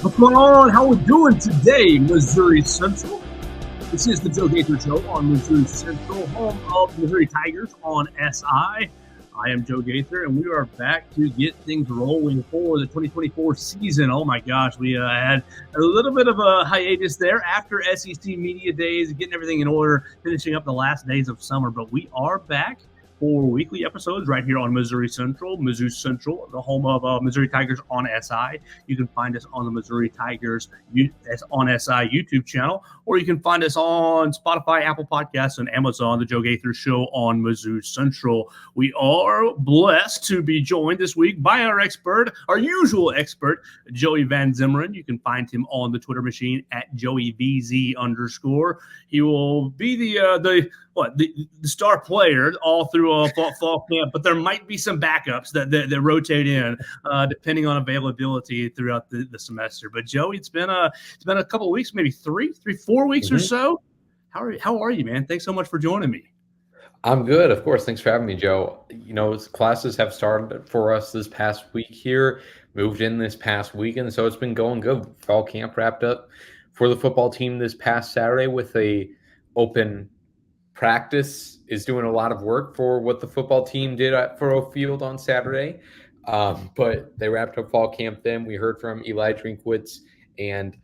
What's going on? How we doing today, Missouri Central? This is the Joe Gaither Show on Missouri Central, home of Missouri Tigers on SI. I am Joe Gaither, and we are back to get things rolling for the 2024 season. Oh my gosh, we had a little bit of a hiatus there after SEC Media Days, getting everything in order, finishing up the last days of summer, but we are back for weekly episodes right here on Missouri Central, the home of Missouri Tigers on SI. You can find us on the Missouri Tigers on SI YouTube channel, or you can find us on Spotify, Apple Podcasts, and Amazon, the Joe Gaither Show on Missouri Central. We are blessed to be joined this week by our usual expert, Joey Van Zummeren. You can find him on the Twitter machine at JoeyVZ_. He will be the star player all through fall camp, but there might be some backups that rotate in depending on availability throughout the semester. But Joey, it's been a couple of weeks, maybe 4 weeks or so. How are you, man? Thanks so much for joining me. I'm good, of course. Thanks for having me, Joe. Classes have started for us this past week here, moved in this past weekend, so it's been going good. Fall camp wrapped up for the football team this past Saturday with a open practice. Is doing a lot of work for what the football team did at Furrow Field on Saturday. But they wrapped up fall camp then. We heard from Eli Drinkwitz and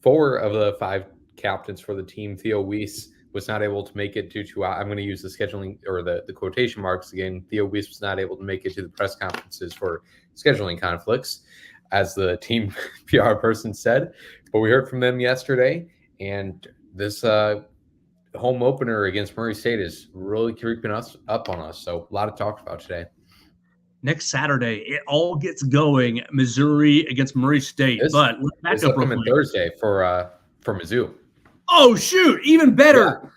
4 of the 5 captains for the team. Theo Weiss was not able to make it due to, I'm going to use the scheduling or the quotation marks again. Theo Weiss was not able to make it to the press conferences for scheduling conflicts, as the team PR person said. But we heard from them yesterday, and this home opener against Murray State is really creeping us up on us. So a lot to talk about today. Next Saturday, it all gets going. Missouri against Murray State. But let's back up real quick. Thursday for Mizzou. Oh shoot! Even better. Yeah.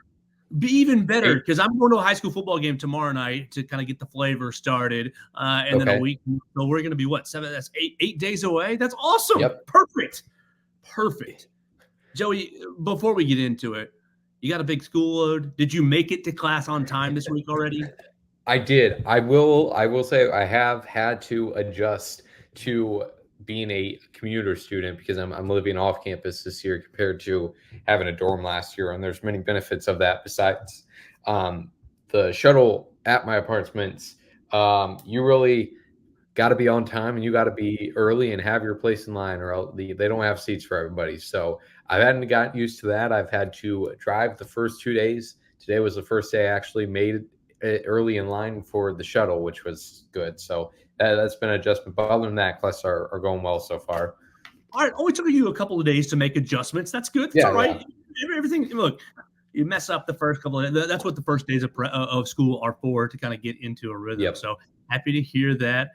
Be even better, because I'm going to a high school football game tomorrow night to kind of get the flavor started, and then a week. So we're going to be 7? That's 8 days away. That's awesome. Yep. Perfect. Joey, before we get into it, you got a big school load. Did you make it to class on time this week already? I did. I will say I have had to adjust to being a commuter student because I'm living off campus this year compared to having a dorm last year. And there's many benefits of that besides the shuttle at my apartments. You really got to be on time, and you got to be early and have your place in line, or else they don't have seats for everybody. So I hadn't gotten used to that. I've had to drive the first 2 days. Today was the first day I actually made it early in line for the shuttle, which was good. So that's been an adjustment. But other than that, classes are going well so far. All right. Only took you a couple of days to make adjustments. That's good. That's all right. Yeah. Everything. Look, you mess up the first couple of days. That's what the first days of school are for, to kind of get into a rhythm. Yep. So happy to hear that.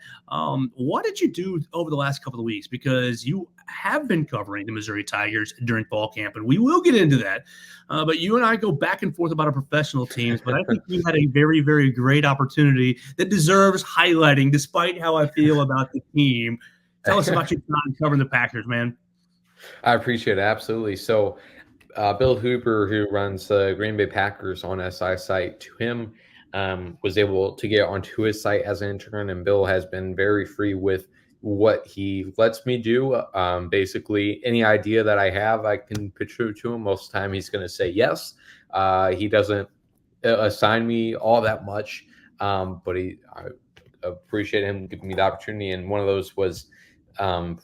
What did you do over the last couple of weeks? Because you have been covering the Missouri Tigers during fall camp, and we will get into that. But you and I go back and forth about our professional teams, but I think you had a very, very great opportunity that deserves highlighting, despite how I feel about the team. Tell us about your time covering the Packers, man. I appreciate it. Absolutely. So Bill Hooper, who runs the Green Bay Packers on SI site, to him, was able to get onto his site as an intern, and Bill has been very free with what he lets me do. Basically, any idea that I have, I can pitch it to him. Most of the time, he's going to say yes. He doesn't assign me all that much, but I appreciate him giving me the opportunity. And one of those was I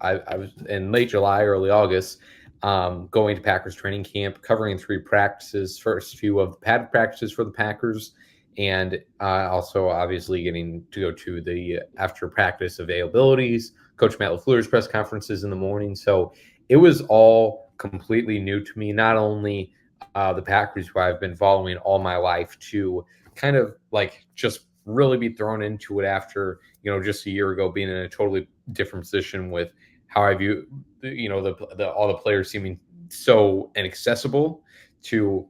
was in late July, early August, going to Packers training camp, covering 3 practices, first few of the padded practices for the Packers, and also obviously getting to go to the after practice availabilities, Coach Matt LaFleur's press conferences in the morning. So it was all completely new to me, not only the Packers, who I've been following all my life, to kind of like just really be thrown into it after, just a year ago being in a totally different position with how I view, all the players seeming so inaccessible, to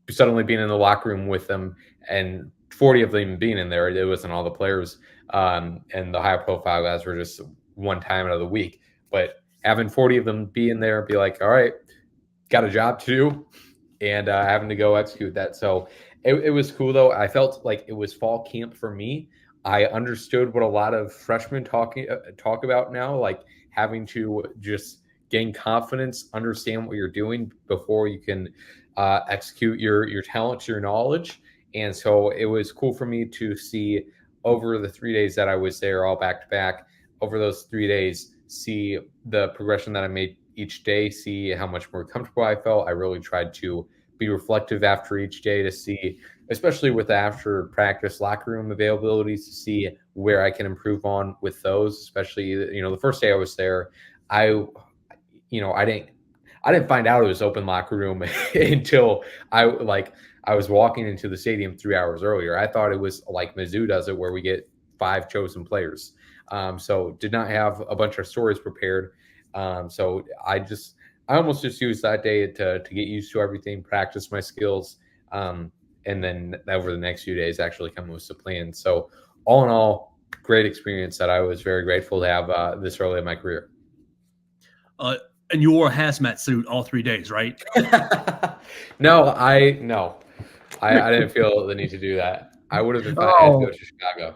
suddenly being in the locker room with them and 40 of them being in there. It wasn't all the players, and the high profile guys were just one time out of the week. But having 40 of them be in there, be like, all right, got a job to do, and having to go execute that. So it was cool, though. I felt like it was fall camp for me. I understood what a lot of freshmen talk about now, like having to just gain confidence, understand what you're doing before you can execute your talents, your knowledge. And so it was cool for me to see over the 3 days that I was there, all back to back, over those 3 days, see the progression that I made each day, see how much more comfortable I felt. I really tried to be reflective after each day to see, especially with the after practice locker room availabilities, to see where I can improve on with those. Especially, the first day I was there, I, I didn't find out it was open locker room until I was walking into the stadium 3 hours earlier. I thought it was like Mizzou does it, where we get 5 chosen players. So did not have a bunch of stories prepared. So I almost just used that day to get used to everything, practice my skills, and then over the next few days actually come with a plan. So all in all, great experience that I was very grateful to have this early in my career. And you wore a hazmat suit all 3 days, right? No, I didn't feel the need to do that. I would have if I had to go to Chicago.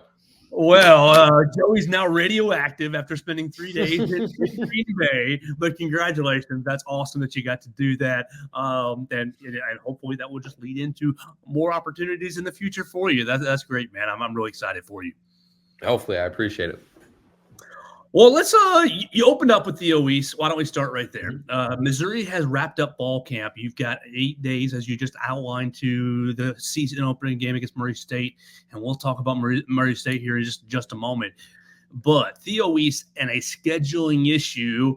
Well, Joey's now radioactive after spending 3 days in Green Bay. But congratulations, that's awesome that you got to do that, and hopefully that will just lead into more opportunities in the future for you. That's great, man. I'm really excited for you. Hopefully, I appreciate it. Well, let's you opened up with Theo Weiss. Why don't we start right there? Missouri has wrapped up fall camp. You've got 8 days, as you just outlined, to the season opening game against Murray State, and we'll talk about Murray State here in just a moment. But Theo Weiss and a scheduling issue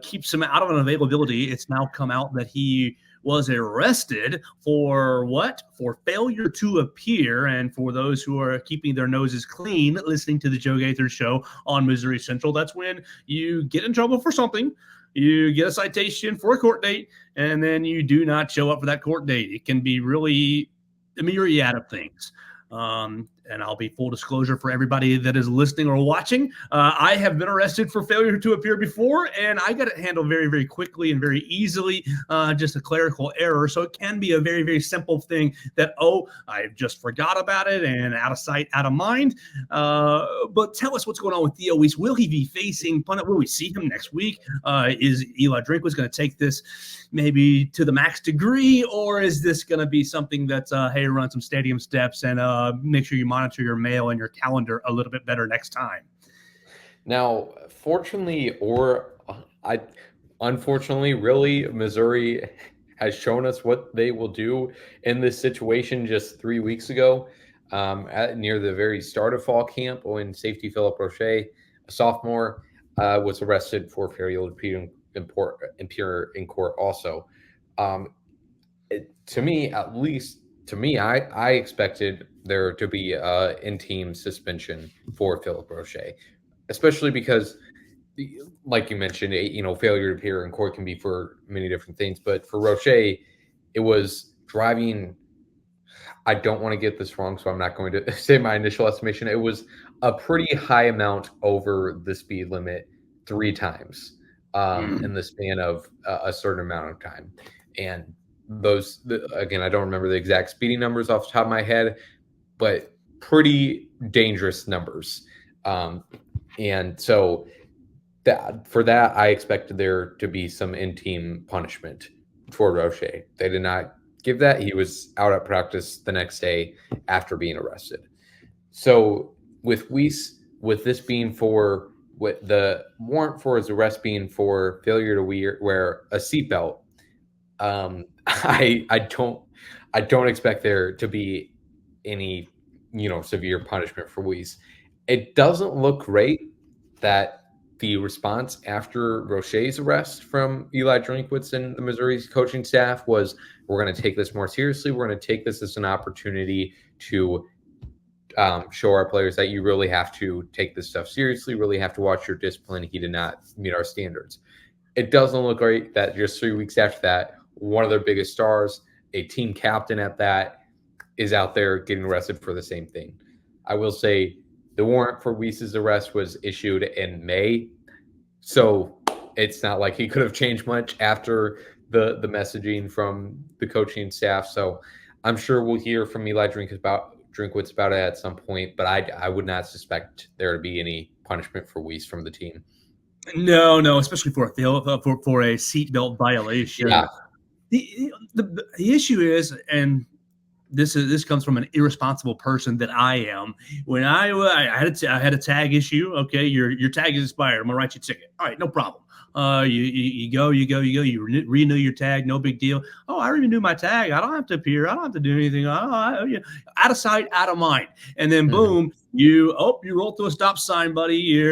keeps him out of an availability. It's now come out that he was arrested for what? For failure to appear. And for those who are keeping their noses clean, listening to the Joe Gaither Show on Missouri Central, that's when you get in trouble for something. You get a citation for a court date, and then you do not show up for that court date. It can be really a myriad of things. And I'll be full disclosure for everybody that is listening or watching. I have been arrested for failure to appear before, and I got it handled very, very quickly and very easily, just a clerical error. So it can be a very, very simple thing that, I just forgot about it and out of sight, out of mind. But tell us what's going on with Theo Weiss. Will he be facing punishment? Will we see him next week? Is Eli Drinkwitz going to take this maybe to the max degree, or is this going to be something that's, hey, run some stadium steps and make sure you monitor your mail and your calendar a little bit better next time? Now, fortunately or unfortunately, really, Missouri has shown us what they will do in this situation just 3 weeks ago, near the very start of fall camp, when safety Philip Roche, a sophomore, was arrested for failure to appear in court also. To me, at least, I expected there to be an in-team suspension for Philip Roche, especially because, like you mentioned, failure to appear in court can be for many different things. But for Roche, it was driving. I don't want to get this wrong, so I'm not going to say my initial estimation. It was a pretty high amount over the speed limit 3 times in the span of a certain amount of time. And again, I don't remember the exact speeding numbers off the top of my head, but pretty dangerous numbers. And so for that, I expected there to be some in-team punishment for Roche. They did not give that. He was out at practice the next day after being arrested. So with Weiss, with this being for what the warrant for his arrest being for failure to wear a seatbelt, I don't expect there to be any severe punishment for Weiss. It doesn't look great that the response after Roche's arrest from Eli Drinkwitz and the Missouri's coaching staff was, we're going to take this more seriously. We're going to take this as an opportunity to show our players that you really have to take this stuff seriously, really have to watch your discipline. He did not meet our standards. It doesn't look great that just 3 weeks after that, one of their biggest stars, a team captain at that, is out there getting arrested for the same thing. I will say the warrant for Weiss's arrest was issued in May, so it's not like he could have changed much after the messaging from the coaching staff. So I'm sure we'll hear from Eli Drinkwitz Drinkwitz about it at some point, but I would not suspect there to be any punishment for Weiss from the team. No, especially for a seatbelt violation. Yeah. The issue is, and this comes from an irresponsible person that I am. When I had a tag issue. Okay, your tag is expired. I'm gonna write you a ticket. All right, no problem. You go. You renew your tag. No big deal. Oh, I renewed my tag. I don't have to appear. I don't have to do anything. Out of sight, out of mind. And then boom, you roll through a stop sign, buddy.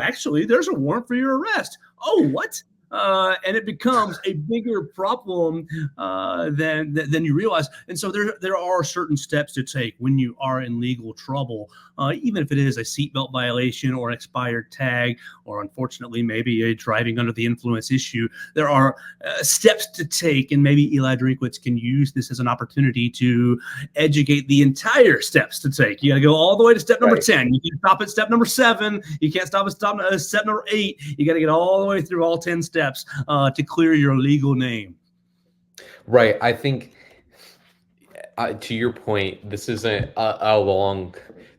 Actually, there's a warrant for your arrest. Oh, what? And it becomes a bigger problem than you realize. And so there are certain steps to take when you are in legal trouble, even if it is a seatbelt violation or an expired tag, or unfortunately maybe a driving under the influence issue. There are steps to take, and maybe Eli Drinkwitz can use this as an opportunity to educate the entire steps to take. You got to go all the way to step number 10. You can stop at step number 7. You can't stop at step number 8. You got to get all the way through all 10 steps to clear your legal name. Right. I think to your point, this isn't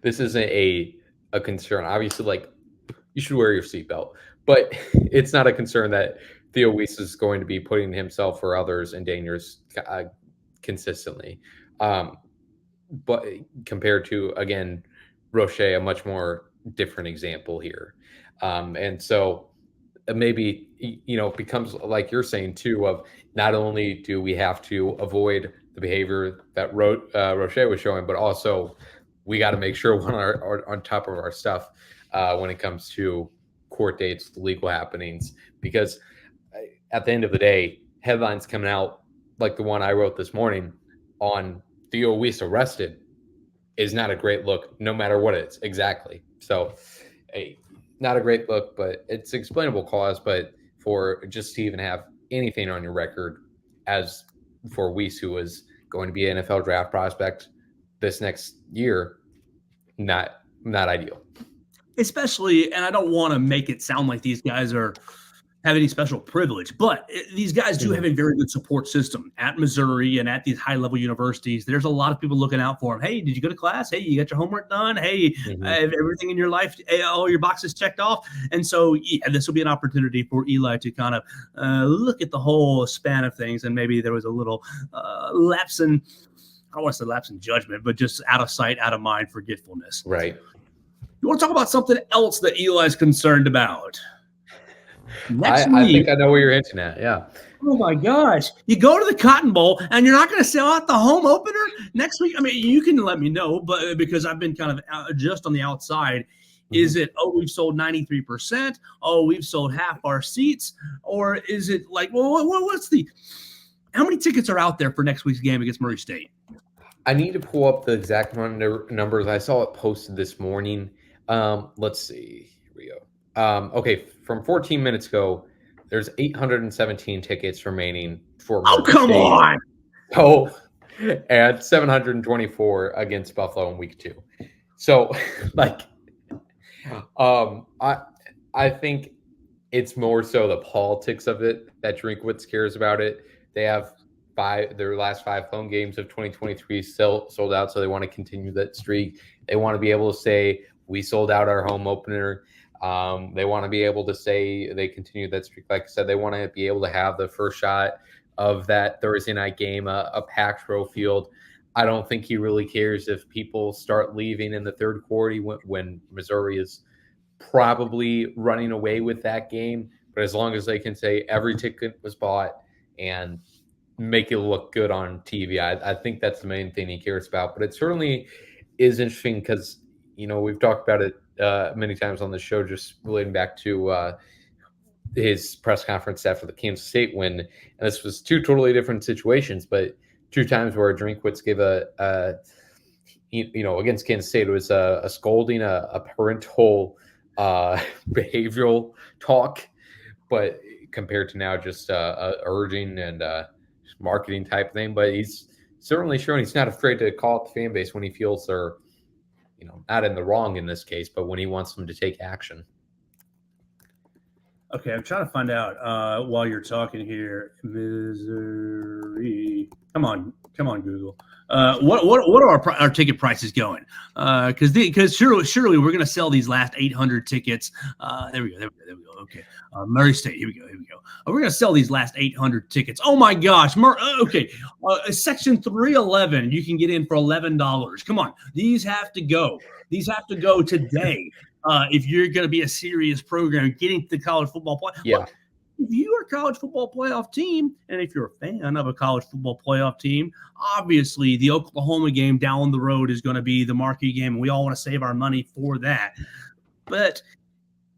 this isn't a concern. Obviously, like, you should wear your seatbelt, but it's not a concern that Theo Weiss is going to be putting himself or others in dangers consistently. But compared to, again, Roche, a much more different example here. And so maybe, it becomes, like you're saying too, of not only do we have to avoid the behavior that Roche was showing, but also we got to make sure we're on top of our stuff when it comes to court dates, legal happenings, because at the end of the day, headlines coming out like the one I wrote this morning on Theo Weiss arrested is not a great look, no matter what it is. Exactly. So, not a great look, but it's explainable cause. But for just to even have anything on your record, as for Weiss, who was going to be an NFL draft prospect this next year, not ideal. Especially, and I don't want to make it sound like these guys have any special privilege, but these guys do have a very good support system at Missouri and at these high-level universities. There's a lot of people looking out for them. Hey, did you go to class? Hey, you got your homework done? Hey, everything in your life, all your boxes checked off. And so this will be an opportunity for Eli to kind of look at the whole span of things. And maybe there was a little lapse in, I don't want to say lapse in judgment, but just out of sight, out of mind forgetfulness. Right. You want to talk about something else that Eli's concerned about? I think I know where you're hinting at. Yeah. Oh my gosh. You go to the Cotton Bowl and you're not going to sell out the home opener next week? I mean, you can let me know, but because I've been kind of just on the outside. Is it, we've sold 93%? We've sold half our seats? Or is it like, how many tickets are out there for next week's game against Murray State? I need to pull up the exact numbers. I saw it posted this morning. Let's see. Here we go. Okay, from 14 minutes ago, there's 817 tickets remaining for Murray come State. On! Oh, and 724 against Buffalo in week 2. So, like, I think it's more so the politics of it that Drinkwitz cares about it. They have their last 5 home games of 2023 still sold out, so they want to continue that streak. They want to be able to say, we sold out our home opener. They want to be able to say they continue that streak. Like I said, they want to be able to have the first shot of that Thursday night game, a packed row field. I don't think he really cares if people start leaving in the third quarter when Missouri is probably running away with that game. But as long as they can say every ticket was bought and make it look good on TV, I think that's the main thing he cares about. But it certainly is interesting because, we've talked about it many times on the show, just relating back to his press conference after the Kansas State win. And this was 2 totally different situations, but 2 times where Drinkwitz gave against Kansas State, it was a scolding, a parental behavioral talk, but compared to now, just urging and marketing type thing. But he's certainly showing he's not afraid to call out the fan base when he feels they're not in the wrong in this case, but when he wants them to take action. Okay, I'm trying to find out while you're talking here. Missouri. Come on, Google. What are our ticket prices going? Because surely we're gonna sell these last 800 tickets. There we go. There we go. Okay, Murray State. Here we go. We're gonna sell these last 800 tickets. Oh my gosh. Okay, section 311. You can get in for $11. Come on, these have to go. These have to go today. If you're going to be a serious program getting to the college football play. Yeah. Look, if you are a college football playoff team, and if you're a fan of a college football playoff team, obviously the Oklahoma game down the road is going to be the marquee game, and we all want to save our money for that. But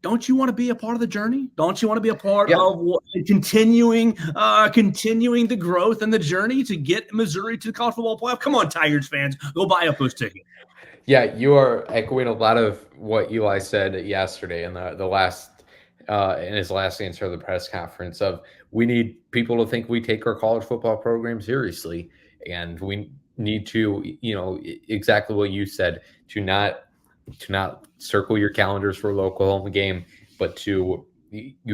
don't you want to be a part of the journey? Don't you want to be a part of continuing the growth and the journey to get Missouri to the college football playoff? Come on, Tigers fans, go buy up those tickets. Yeah, you are echoing a lot of what Eli said yesterday in the last in his last answer of the press conference. Of we need people to think we take our college football program seriously, and we need to, exactly what you said, to not circle your calendars for a local home game, but you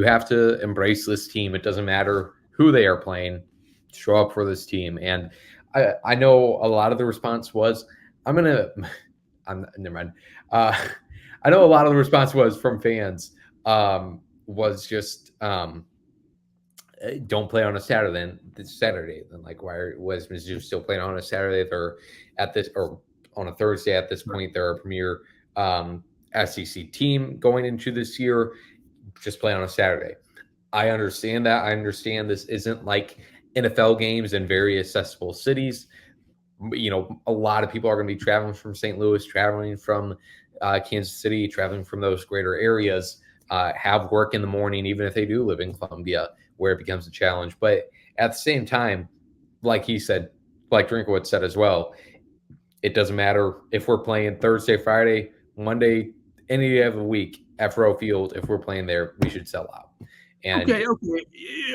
have to embrace this team. It doesn't matter who they are playing, show up for this team. And I know a lot of the response was, never mind. I know a lot of the response was from fans was just don't play on a Saturday. Then like, why was Mizzou still playing on a Saturday? They're at this, or on a Thursday at this point. They're a premier SEC team going into this year. Just play on a Saturday. I understand that. I understand this isn't like NFL games in very accessible cities. A lot of people are going to be traveling from St. Louis, traveling from Kansas City, traveling from those greater areas, have work in the morning, even if they do live in Columbia, where it becomes a challenge. But at the same time, like he said, like Drinkwood said as well, it doesn't matter if we're playing Thursday, Friday, Monday, any day of the week at Faurot Field. If we're playing there, we should sell out. And okay.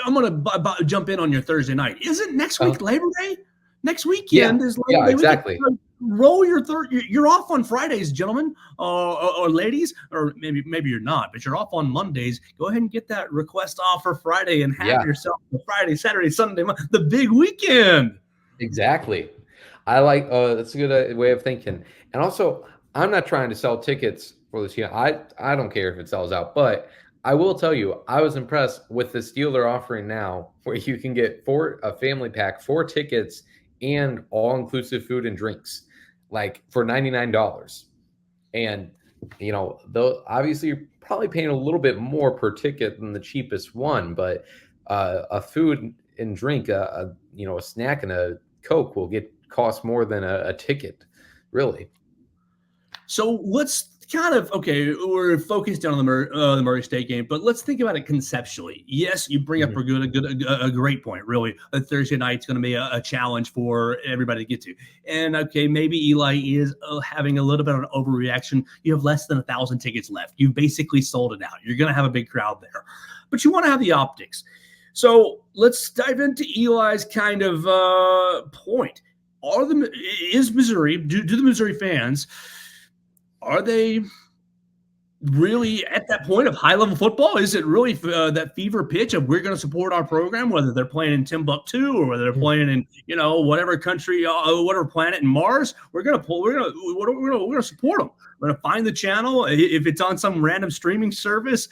I'm going to jump in on your Thursday night. Isn't next week Labor Day? Next weekend is Labor Day. Exactly. Roll you're off on Fridays, gentlemen, or ladies, or maybe you're not, but you're off on Mondays. Go ahead and get that request off for Friday and have yourself the Friday, Saturday, Sunday, the big weekend. Exactly. I like that's a good way of thinking. And also, I'm not trying to sell tickets for this year. I don't care if it sells out, but I will tell you, I was impressed with this deal they're offering now, where you can get a family pack, 4 tickets, and all-inclusive food and drinks, like for $99. And though obviously you're probably paying a little bit more per ticket than the cheapest one, but a food and drink, a snack and a Coke will cost more than a ticket, really. So let's we're focused on the Murray State game, but let's think about it conceptually. Yes, you bring up a great point. Really, a Thursday night's going to be a challenge for everybody to get to. And okay, maybe Eli is having a little bit of an overreaction. You have less than 1,000 tickets left. You've basically sold it out. You're going to have a big crowd there, but you want to have the optics. So let's dive into Eli's kind of point. Is Missouri? Do the Missouri fans? Are they really at that point of high-level football? Is it really that fever pitch of we're going to support our program, whether they're playing in Timbuktu or whether they're playing in whatever country, whatever planet in Mars? We're going to support them. We're going to find the channel if it's on some random streaming service.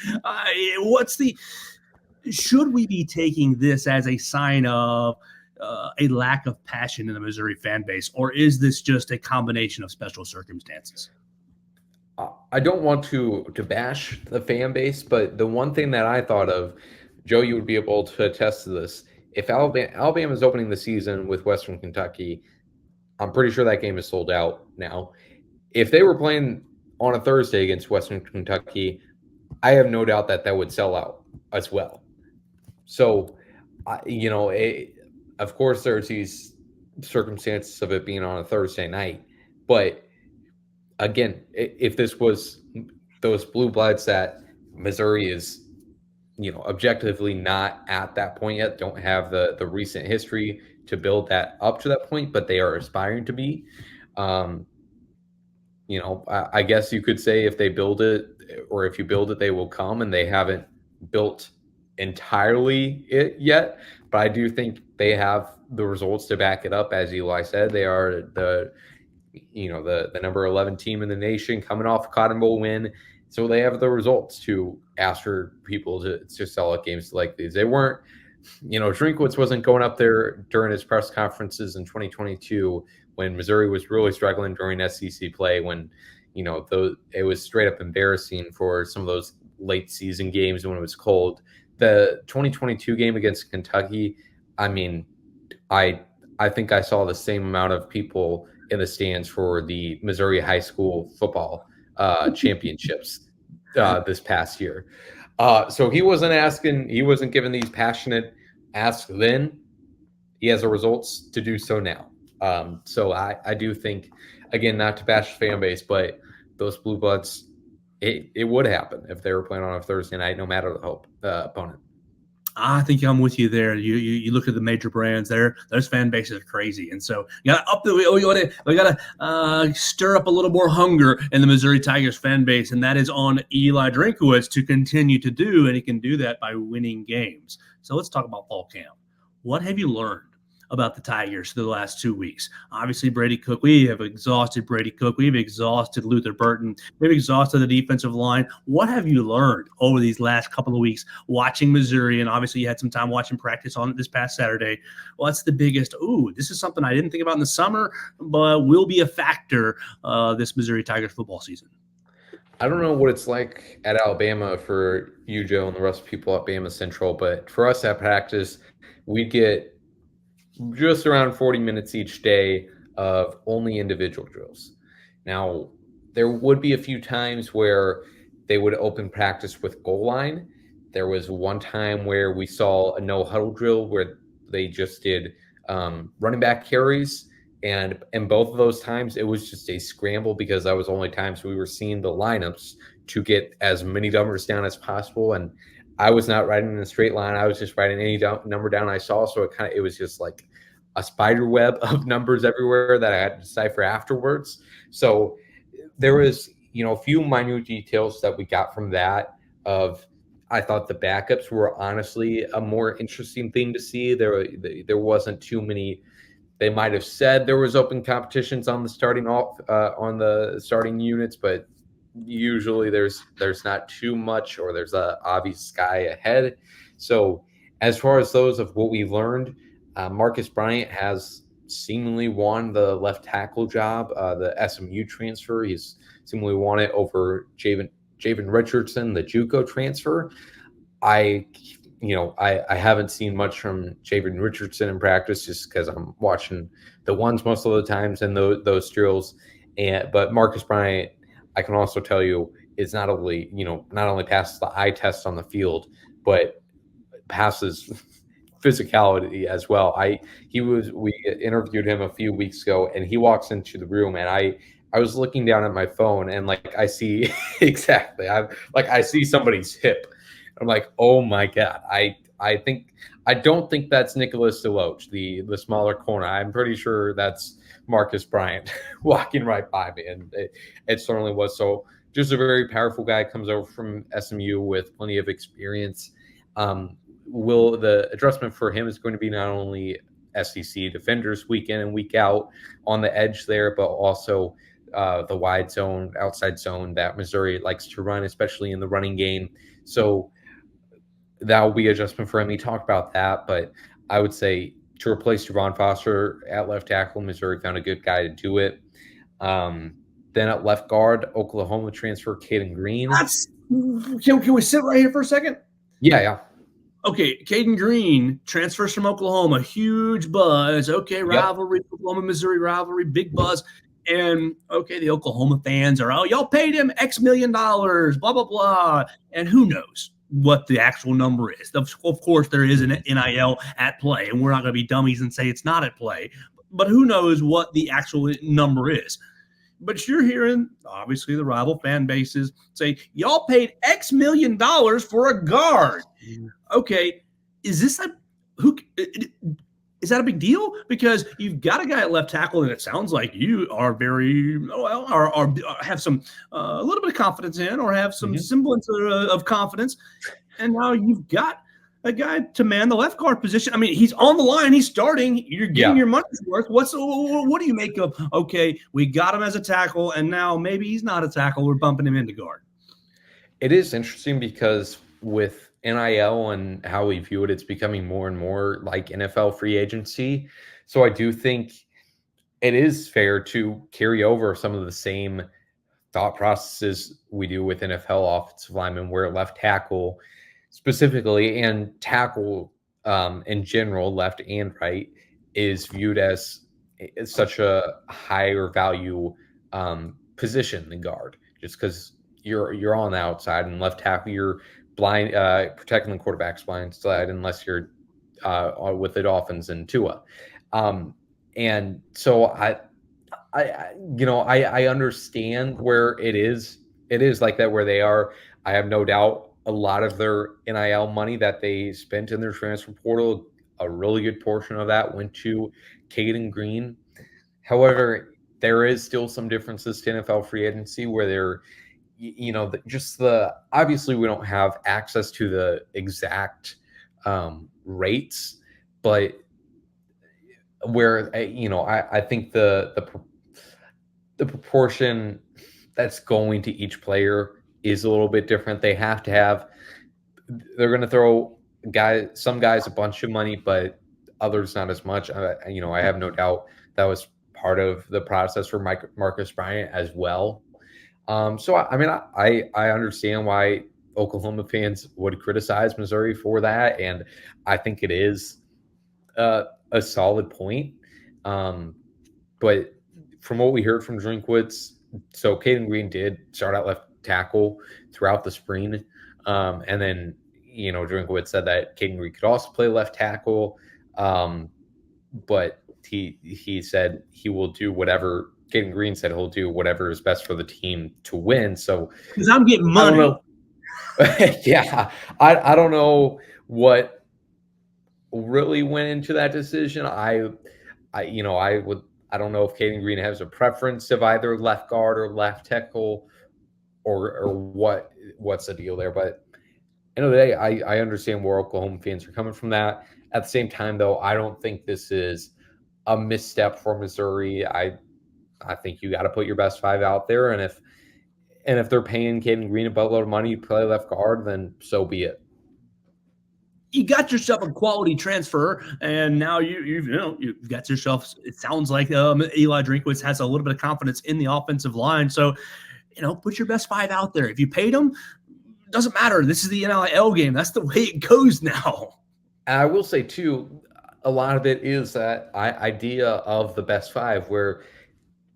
Should we be taking this as a sign of a lack of passion in the Missouri fan base, or is this just a combination of special circumstances? I don't want to bash the fan base, but the one thing that I thought of, Joe, you would be able to attest to this. If Alabama is opening the season with Western Kentucky, I'm pretty sure that game is sold out now. If they were playing on a Thursday against Western Kentucky, I have no doubt that would sell out as well. So, of course, there's these circumstances of it being on a Thursday night, but again, if this was those blue bloods that Missouri is, objectively not at that point yet, don't have the recent history to build that up to that point, but they are aspiring to be. I guess you could say if they build it, or if you build it, they will come, and they haven't built entirely it yet, but I do think they have the results to back it up. As Eli said, they are the number 11 team in the nation coming off a Cotton Bowl win. So they have the results to ask for people to sell out games like these. They weren't, Drinkwitz wasn't going up there during his press conferences in 2022 when Missouri was really struggling during SEC play, when, it was straight up embarrassing for some of those late season games when it was cold. The 2022 game against Kentucky, I mean, I think I saw the same amount of people in the stands for the Missouri high school football championships this past year. So he wasn't giving these passionate asks then. He has the results to do so now. So I do think, again, not to bash the fan base, but those Blue Bloods, it would happen if they were playing on a Thursday night, no matter the opponent. I think I'm with you there. You look at the major brands there; those fan bases are crazy, and so you got to up we got to stir up a little more hunger in the Missouri Tigers fan base, and that is on Eli Drinkwitz to continue to do, and he can do that by winning games. So let's talk about fall camp. What have you learned about the Tigers for the last 2 weeks? Obviously, Brady Cook. We have exhausted Brady Cook. We've exhausted Luther Burton. We've exhausted the defensive line. What have you learned over these last couple of weeks watching Missouri? And obviously, you had some time watching practice on it this past Saturday. What's the biggest? This is something I didn't think about in the summer, but will be a factor this Missouri Tigers football season. I don't know what it's like at Alabama for you, Joe, and the rest of people at Bama Central, but for us at practice, we get just around 40 minutes each day of only individual drills. Now, there would be a few times where they would open practice with goal line. There was one time where we saw a no huddle drill where they just did running back carries. And in both of those times, it was just a scramble because that was the only times we were seeing the lineups to get as many numbers down as possible. And I was not writing in a straight line. I was just writing any number down I saw. So it was just like a spider web of numbers everywhere that I had to decipher afterwards. So there was, a few minute details that we got from that I thought the backups were honestly a more interesting thing to see. There wasn't too many. They might have said there was open competitions on the starting units, but usually there's not too much, or there's an obvious guy ahead. So as far as those of what we learned, Marcus Bryant has seemingly won the left tackle job, the SMU transfer. He's seemingly won it over Javen Richardson, the JUCO transfer. I haven't seen much from Javen Richardson in practice just because I'm watching the ones most of the times in those drills. But Marcus Bryant, I can also tell you, is not only passes the eye test on the field, but passes physicality as well. We interviewed him a few weeks ago, and he walks into the room, and I was looking down at my phone, and I see exactly. I see somebody's hip. I'm like, oh my God. I don't think that's Nicholas Deloach, the smaller corner. I'm pretty sure that's Marcus Bryant walking right by me, and it certainly was. So just a very powerful guy, comes over from SMU with plenty of experience. The adjustment for him is going to be not only SEC defenders week in and week out on the edge there, but also the wide zone, outside zone that Missouri likes to run, especially in the running game. So that will be adjustment for him. He talked about that, but I would say to replace Javon Foster at left tackle, Missouri found a good guy to do it. Then at left guard, Oklahoma transfer Caden Green. Can we sit right here for a second? Yeah. Okay, Caden Green transfers from Oklahoma. Huge buzz. Okay, rivalry, yep. Oklahoma, Missouri rivalry, big buzz. And, okay, the Oklahoma fans are, y'all paid him X million dollars, blah, blah, blah. And who knows what the actual number is. Of course, there is an NIL at play, and we're not going to be dummies and say it's not at play. But who knows what the actual number is. But you're hearing, obviously, the rival fan bases say, y'all paid X million dollars for a guard. Okay, is that a big deal? Because you've got a guy at left tackle, and it sounds like you are very have some a little bit of confidence in, or have some semblance of confidence. And now you've got a guy to man the left guard position. I mean, he's on the line. He's starting. You're getting your money's worth. What do you make of, okay, we got him as a tackle, and now maybe he's not a tackle. We're bumping him into guard. It is interesting because with NIL and how we view it, it's becoming more and more like NFL free agency. So I do think it is fair to carry over some of the same thought processes we do with NFL offensive linemen, where left tackle specifically and tackle in general, left and right, is viewed as such a higher value position than guard, just because you're on the outside, and left tackle you're blind, protecting the quarterback's blind side unless you're with the Dolphins and Tua. And so I understand where it is like that where they are. I have no doubt a lot of their NIL money that they spent in their transfer portal, a really good portion of that went to Caden Green. However, there is still some differences to NFL free agency where they're, obviously we don't have access to the exact rates, but where, I think the proportion that's going to each player is a little bit different. They're going to throw some guys a bunch of money, but others not as much. I have no doubt that was part of the process for Marcus Bryant as well. So I understand why Oklahoma fans would criticize Missouri for that, and I think it is a solid point. But from what we heard from Drinkwitz, so Caden Green did start out left tackle throughout the spring, and then Drinkwitz said that Caden Green could also play left tackle, but he said he will do whatever. Caden Green said he'll do whatever is best for the team to win. So because I'm getting money. Yeah, I don't know what really went into that decision. I don't know if Caden Green has a preference of either left guard or left tackle, or what's the deal there. But end of the day, I understand where Oklahoma fans are coming from that. At the same time, though, I don't think this is a misstep for Missouri. I think you got to put your best five out there, and if they're paying Caden Green a buttload of money to play left guard, then so be it. You got yourself a quality transfer, and now you've got yourself. It sounds like Eli Drinkwitz has a little bit of confidence in the offensive line. So, put your best five out there. If you paid them, doesn't matter. This is the NIL game. That's the way it goes now. And I will say too, a lot of it is that idea of the best five, where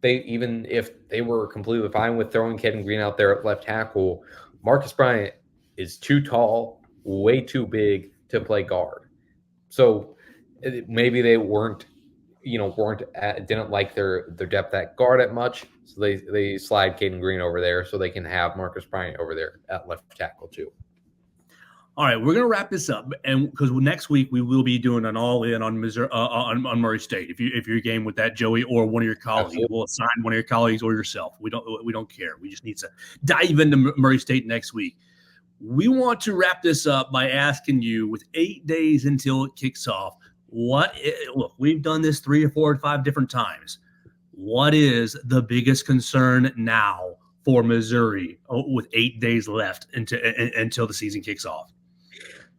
even if they were completely fine with throwing Caden Green out there at left tackle, Marcus Bryant is too tall, way too big to play guard. So maybe they didn't like their depth at guard at much. So they slide Caden Green over there so they can have Marcus Bryant over there at left tackle too. All right, we're going to wrap this up, and because next week we will be doing an all-in on Missouri, on Murray State. If you're game with that, Joey, or one of your colleagues, we'll assign one of your colleagues or yourself. We don't care. We just need to dive into Murray State next week. We want to wrap this up by asking you, with 8 days until it kicks off, look, we've done this 3 or 4 or 5 different times. What is the biggest concern now for Missouri with 8 days left until the season kicks off?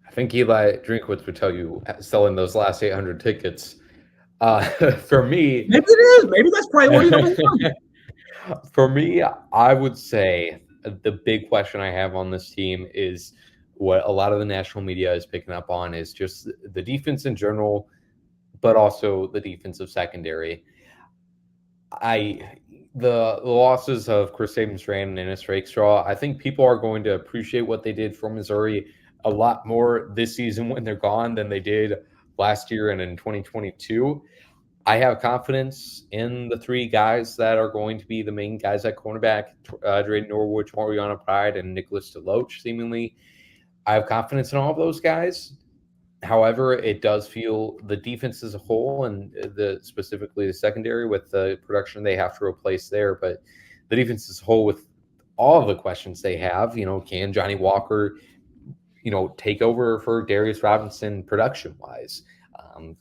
I think Eli Drinkwitz would tell you selling those last 800 tickets. For me, maybe it is. Maybe that's priority number one. For me, I would say the big question I have on this team is what a lot of the national media is picking up on is just the defense in general, but also the defensive secondary. The losses of Chris Saban-Strand and Ennis Rakestraw, I think people are going to appreciate what they did for Missouri a lot more this season when they're gone than they did last year and in 2022. I have confidence in the 3 guys that are going to be the main guys at cornerback, Drayden Norwood, Mariana Pride, and Nicholas DeLoach, seemingly. I have confidence in all of those guys. However, it does feel the defense as a whole, and specifically the secondary with the production they have to replace there, but the defense as a whole with all of the questions they have, can Johnny Walker take over for Darius Robinson production wise?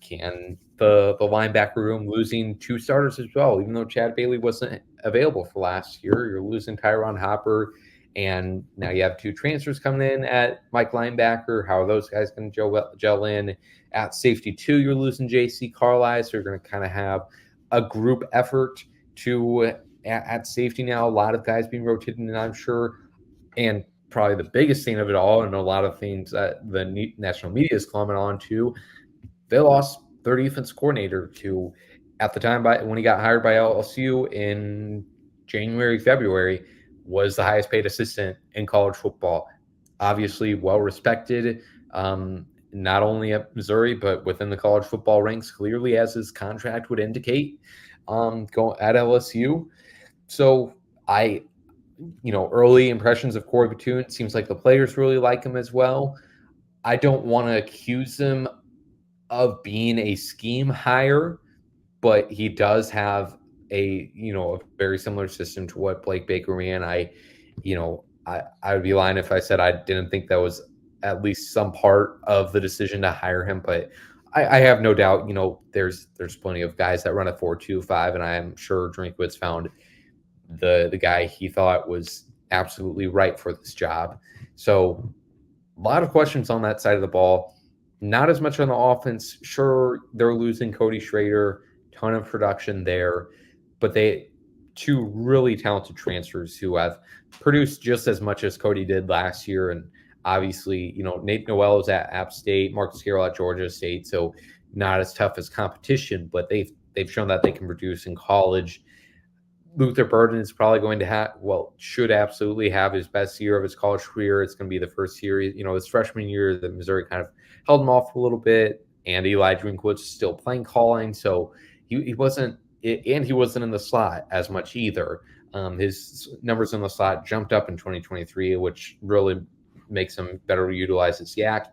Can the linebacker room, losing 2 starters as well, even though Chad Bailey wasn't available for last year, you're losing Tyron Hopper, and now you have 2 transfers coming in at Mike linebacker. How are those guys going to gel in? At safety 2, you're losing J.C. Carlisle, so you're going to kind of have a group effort to at safety now. A lot of guys being rotated in, I'm sure, and probably the biggest thing of it all, and a lot of things that the national media is commenting on too, they lost their defense coordinator to, at the time, when he got hired by LSU in January, February, was the highest paid assistant in college football. Obviously well respected, not only at Missouri, but within the college football ranks, clearly, as his contract would indicate, going at LSU. So early impressions of Corey Batoon, it seems like the players really like him as well. I don't want to accuse him of being a scheme hire, but he does have a very similar system to what Blake Baker ran. I would be lying if I said I didn't think that was at least some part of the decision to hire him, but I have no doubt, there's plenty of guys that run a 4.25, and I am sure Drinkwitz found the guy he thought was absolutely right for this job. So a lot of questions on that side of the ball. Not as much on the offense. Sure, they're losing Cody Schrader, ton of production there, but they 2 really talented transfers who have produced just as much as Cody did last year. And obviously, Nate Noel is at App State, Marcus Carroll at Georgia State, so not as tough as competition, but they've shown that they can produce in college. Luther Burden is probably going to should absolutely have his best year of his college career. It's going to be the first year, his freshman year that Missouri kind of held him off a little bit, and Eli Drinkwitz is still playing calling, so he wasn't in the slot as much either. His numbers in the slot jumped up in 2023, which really makes him better utilize his yak.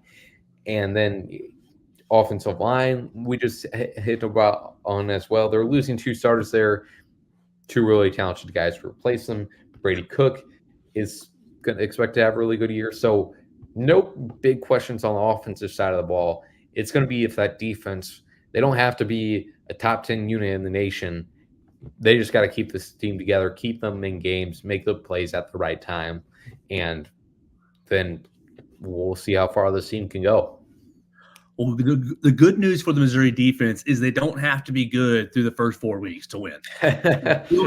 And then offensive line, we just hit about on as well. They're losing 2 starters there. 2 really talented guys to replace them. Brady Cook is going to expect to have a really good year. So no big questions on the offensive side of the ball. It's going to be if that defense, they don't have to be a top 10 unit in the nation. They just got to keep this team together, keep them in games, make the plays at the right time, and then we'll see how far this team can go. Well, the good news for the Missouri defense is they don't have to be good through the first 4 weeks to win. They still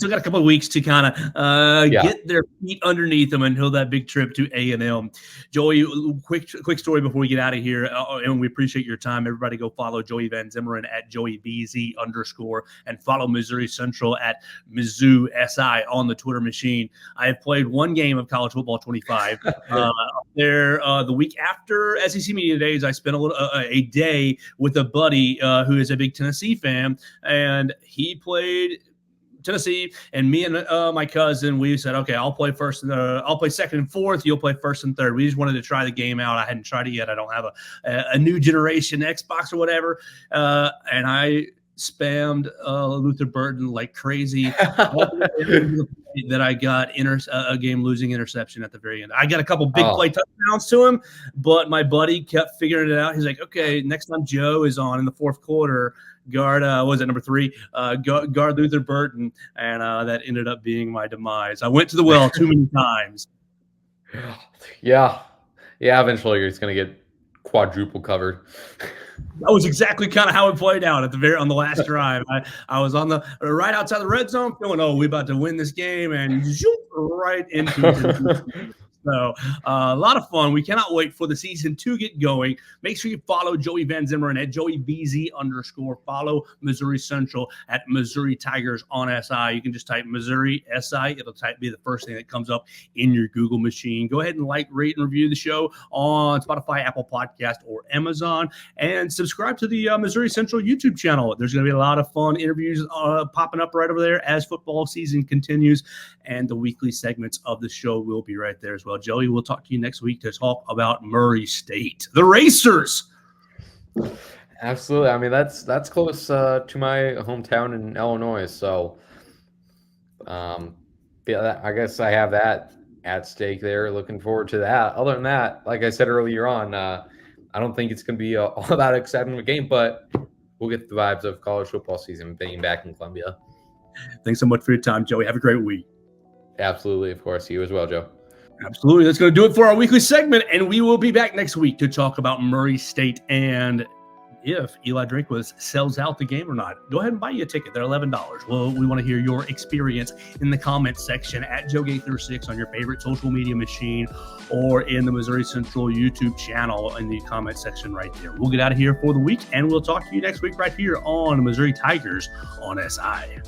got a couple of weeks to kind of get their feet underneath them until that big trip to A&M. Joey, quick story before we get out of here, and we appreciate your time. Everybody go follow Joey Van Zummeren at JoeyVZ_ and follow Missouri Central at Mizzou SI on the Twitter machine. I have played 1 game of college football 25. The week after SEC Media Days, I spent a day with a buddy who is a big Tennessee fan, and he played Tennessee, and me and my cousin, we said, okay, I'll play second and fourth, you'll play first and third. We just wanted to try the game out. I hadn't tried it yet. I don't have a new generation Xbox or whatever, and I spammed Luther Burden like crazy. That I got a game-losing interception at the very end. I got a couple big play touchdowns to him, but my buddy kept figuring it out. He's like, okay, next time Joe is on in the fourth quarter, guard, was it number 3? Guard Luther Burden, and that ended up being my demise. I went to the well too many times. Yeah. Eventually, he's going to get quadruple covered. That was exactly kind of how it played out on the last drive. I was on the right outside the red zone, feeling, we're about to win this game, and right into So a lot of fun. We cannot wait for the season to get going. Make sure you follow Joey Van Zummeren at JoeyVZ_. Follow Missouri Central at Missouri Tigers on SI. You can just type Missouri SI. It'll be the first thing that comes up in your Google machine. Go ahead and like, rate, and review the show on Spotify, Apple Podcast, or Amazon. And subscribe to the Missouri Central YouTube channel. There's going to be a lot of fun interviews popping up right over there as football season continues. And the weekly segments of the show will be right there as well. Joey, we'll talk to you next week to talk about Murray State, the Racers. Absolutely. I mean, that's close to my hometown in Illinois. So, I guess I have that at stake there. Looking forward to that. Other than that, like I said earlier on, I don't think it's going to be all that exciting of a game, but we'll get the vibes of college football season being back in Columbia. Thanks so much for your time, Joey. Have a great week. Absolutely, of course. You as well, Joe. Absolutely. That's going to do it for our weekly segment, and we will be back next week to talk about Murray State and if Eli Drinkwitz sells out the game or not. Go ahead and buy you a ticket. They're $11. Well, we want to hear your experience in the comments section at JoeGaither6 on your favorite social media machine or in the Missouri Central YouTube channel in the comment section right there. We'll get out of here for the week, and we'll talk to you next week right here on Missouri Tigers on SI.